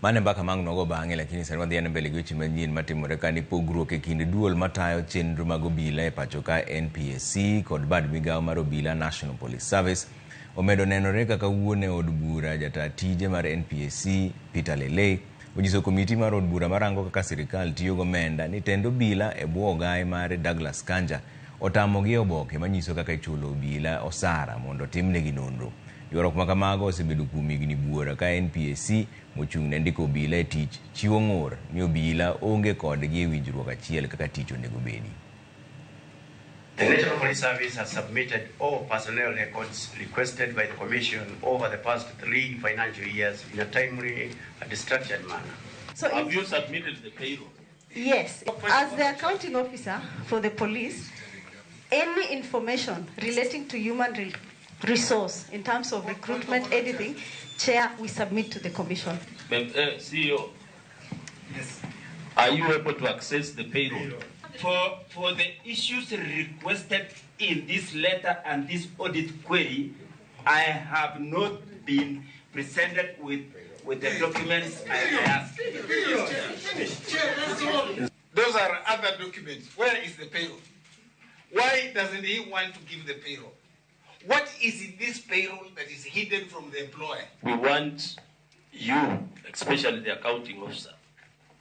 Mane mbaka mang nogo bange lakini sani wadhi mbele gwechi manyin matimore ka ni pogruok e kind duol matayo chenro mag obila e pacho ka NPSC kod bad migao mar obila National Police Service omedo nenore kaka wuone od bura jata tije mar NPSC Peter Lele ojiso komiti mar od bura marango kaka sirikal tiyo gomenda ni tendo obila e bwo ogae mar Douglas Kanja otamogi oboke manyiso kaka ichulo obila osara mondo timnegi nonro. Yorok makamago osebedo kuom higni buora ka NPSC mochung'ne ndiko obila e tich chiwo ng'ur ni obila onge kodgi e winjruok achiel kaka tich onego bedi. The National Police Service has submitted all personnel records requested by the Commission over the past 3 financial years in a timely and structured manner. So have you submitted the payroll? Yes. As the accounting officer for the police, any information relating to human resource in terms of recruitment, anything, Chair, we submit to the Commission. CEO, yes. Are you able to access the payroll? For the issues requested in this letter and this audit query, I have not been presented with the documents I asked. Those are other documents. Where is the payroll? Why doesn't he want to give the payroll? What is in this payroll that is hidden from the employer? We want you, especially the accounting officer,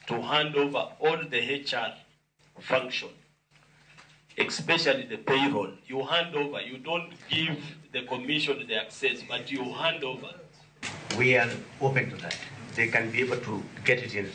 to hand over all the HR function, especially the payroll. You hand over. You don't give the commission the access, but you hand over. We are open to that. They can be able to get it in.